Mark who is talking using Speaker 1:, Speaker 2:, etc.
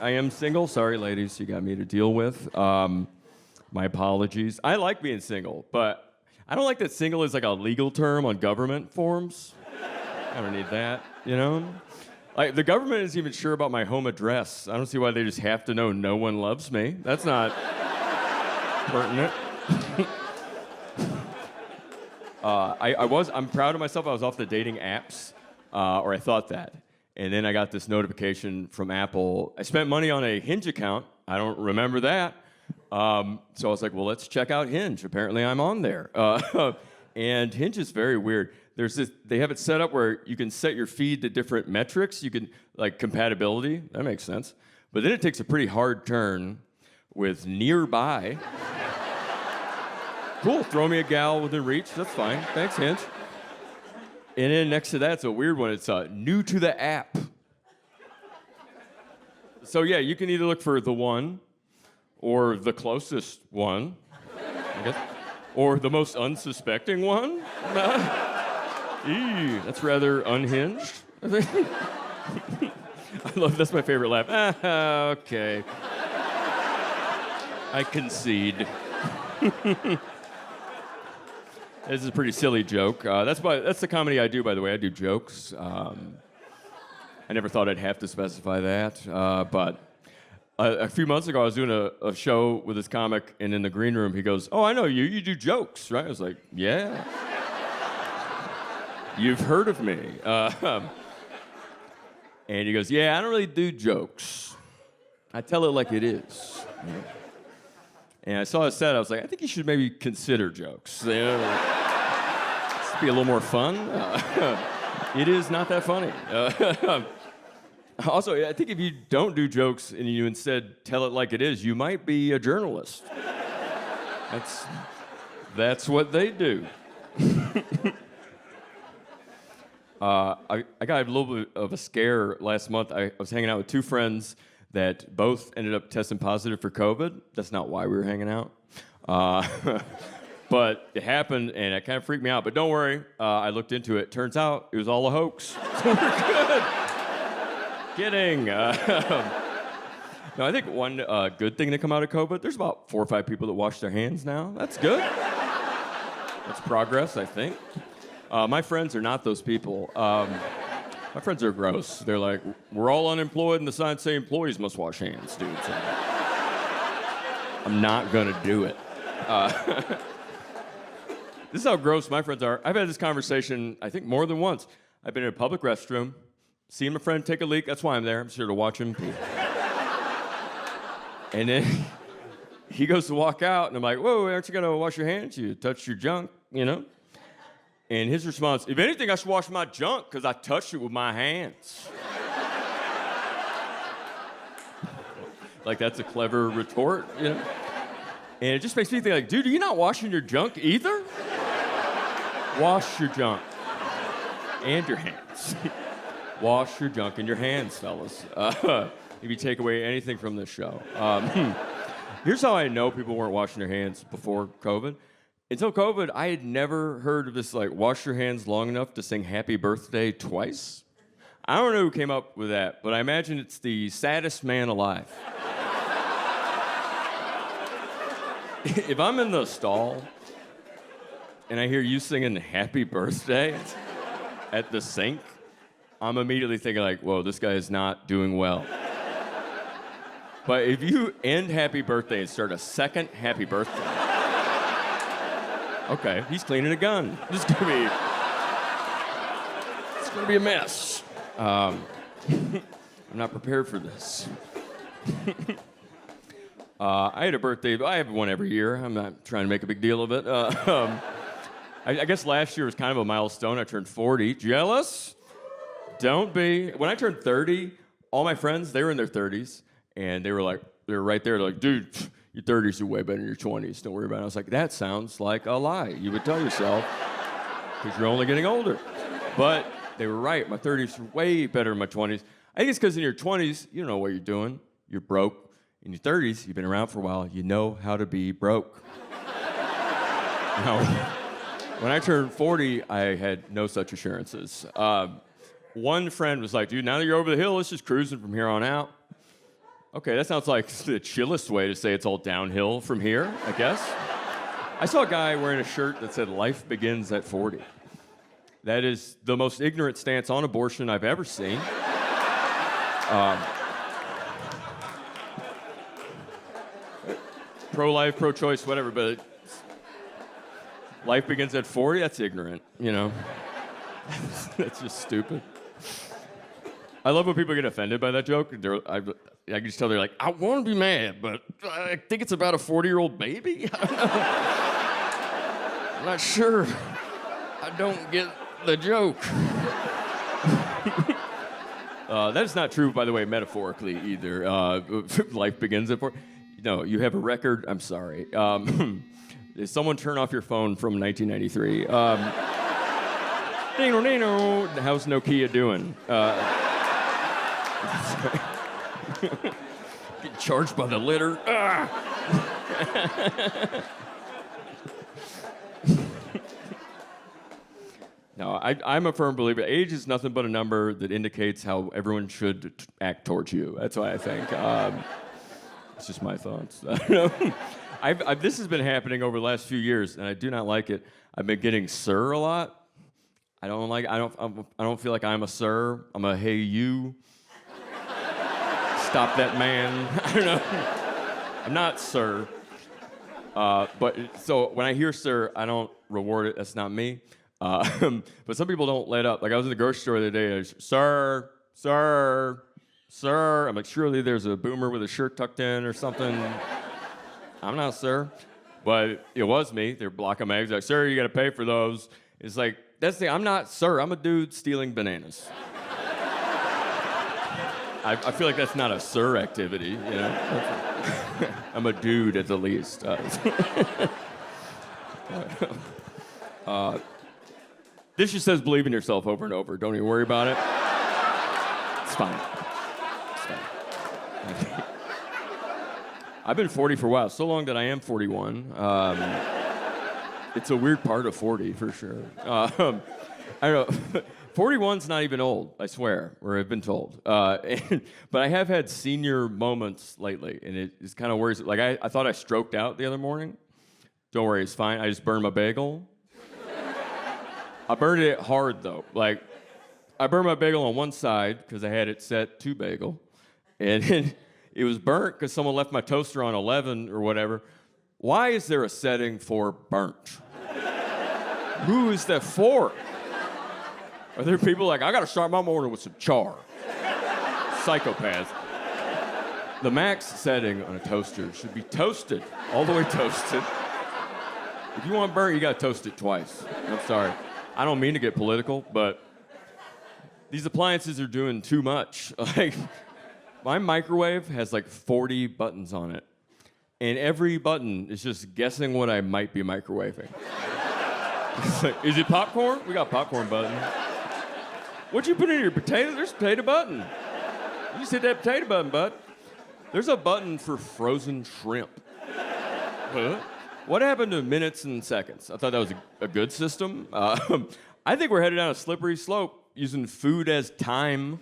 Speaker 1: I am single. Sorry, ladies, you got me to deal with. My apologies. I like being single, but I don't like that single is like a legal term on government forms. I don't need that, you know? Like, the government isn't even sure about my home address. I don't see why they just have to know no one loves me. That's not pertinent. I'm proud of myself. I was off the dating apps, or I thought that. And then I got this notification from Apple. I spent money on a Hinge account. I don't remember that. So I was like, well, let's check out Hinge. Apparently I'm on there. And Hinge is very weird. They have it set up where you can set your feed to different metrics. You can, like, compatibility. That makes sense. But then it takes a pretty hard turn with nearby. Cool, throw me a gal within reach. That's fine. Thanks, Hinge. And then next to that, it's a weird one. It's new to the app. So yeah, you can either look for the one, or the closest one, I guess, or the most unsuspecting one. Eee, that's rather unhinged. That's my favorite laugh. Okay. I concede. This is a pretty silly joke. That's the comedy I do, by the way. I do jokes. I never thought I'd have to specify that. But a few months ago, I was doing a show with this comic, and in the green room, he goes, "Oh, I know you. You do jokes, right?" I was like, "Yeah." You've heard of me. And he goes, "Yeah, I don't really do jokes. I tell it like it is." And I saw his set. I was like, I think you should maybe consider jokes. You know, just be a little more fun. It is not that funny. Also, I think if you don't do jokes and you instead tell it like it is, you might be a journalist. That's what they do. I got a little bit of a scare last month. I was hanging out with two friends that both ended up testing positive for COVID. That's not why we were hanging out. But it happened, and it kind of freaked me out. But don't worry, I looked into it. Turns out it was all a hoax. So we're good. Kidding. No, I think one good thing to come out of COVID, there's about 4 or 5 people that wash their hands now. That's good. That's progress, I think. My friends are not those people. My friends are gross. They're like, we're all unemployed, and the signs say employees must wash hands, dude. So I'm not gonna do it. This is how gross my friends are. I've had this conversation, I think, more than once. I've been in a public restroom, seen my friend take a leak. That's why I'm there. I'm just here to watch him pee. And then he goes to walk out, and I'm like, whoa, aren't you gonna wash your hands? You touched your junk, you know? And his response, if anything, I should wash my junk because I touched it with my hands. Like, that's a clever retort, you know? And it just makes me think, like, dude, are you not washing your junk either? Wash your junk. And your hands. Wash your junk and your hands, fellas. If you take away anything from this show. Here's how I know people weren't washing their hands before COVID. Until COVID, I had never heard of this, like, wash your hands long enough to sing happy birthday twice. I don't know who came up with that, but I imagine it's the saddest man alive. If I'm in the stall and I hear you singing happy birthday at the sink, I'm immediately thinking, like, whoa, this guy is not doing well. But if you end happy birthday and start a second happy birthday, okay, he's cleaning a gun. It's gonna be a mess. I'm not prepared for this. I had a birthday. I have one every year. I'm not trying to make a big deal of it. I guess last year was kind of a milestone. I turned 40. Jealous? Don't be. When I turned 30, all my friends, they were in their 30s, and they were right there. They're like, dude, your 30s are way better than your 20s. Don't worry about it. I was like, that sounds like a lie. You would tell yourself, because you're only getting older. But they were right. My 30s are way better than my 20s. I think it's because in your 20s, you don't know what you're doing. You're broke. In your 30s, you've been around for a while. You know how to be broke. Now, when I turned 40, I had no such assurances. One friend was like, dude, now that you're over the hill, let's just cruising from here on out. Okay, that sounds like the chillest way to say it's all downhill from here, I guess. I saw a guy wearing a shirt that said, "Life begins at 40." That is the most ignorant stance on abortion I've ever seen. Pro-life, pro-choice, whatever, but life begins at 40? That's ignorant, you know? That's just stupid. I love when people get offended by that joke. I can just tell they're like, I want to be mad, but I think it's about a 40-year-old baby? I don't know. I'm not sure. I don't get the joke. That is not true, by the way, metaphorically either. Life begins at 40. No, you have a record. I'm sorry. Did someone turn off your phone from 1993? Ding-o, how's Nokia doing? Get charged by the litter. No, I'm a firm believer. Age is nothing but a number that indicates how everyone should act towards you. That's why I think. It's just my thoughts. I don't know. This has been happening over the last few years, and I do not like it. I've been getting sir a lot. I don't feel like I'm a sir. I'm a hey you. Stop that man. I don't know. I'm not sir. But so when I hear sir, I don't reward it. That's not me. But some people don't let up. Like I was in the grocery store the other day. And I was, sir. I'm like, surely there's a boomer with a shirt tucked in or something. I'm not sir. But it was me. They're blocking my eggs. Like, sir, you got to pay for those. It's like, that's the thing. I'm not sir. I'm a dude stealing bananas. I feel like that's not a sir activity, you know? I'm a dude at the least. This just says believe in yourself over and over. Don't even worry about it. It's fine. I've been 40 for a while, so long that I am 41. It's a weird part of 40, for sure. I don't know. 41's not even old, I swear, or I've been told. But I have had senior moments lately, and it's kind of worrisome. Like, I thought I stroked out the other morning. Don't worry, it's fine. I just burned my bagel. I burned it hard, though. Like, I burned my bagel on one side because I had it set to bagel. And it was burnt because someone left my toaster on 11 or whatever. Why is there a setting for burnt? Who is that for? Are there people like, I gotta start my morning with some char? Psychopaths. The max setting on a toaster should be toasted, all the way toasted. If you want burnt, you gotta toast it twice. I'm sorry. I don't mean to get political, but these appliances are doing too much. Like, my microwave has like 40 buttons on it, and every button is just guessing what I might be microwaving. It's like, is it popcorn? We got popcorn button. What'd you put in your potato? There's a potato button. You just hit that potato button, bud. There's a button for frozen shrimp. Huh? What happened to minutes and seconds? I thought that was a good system. I think we're headed down a slippery slope using food as time.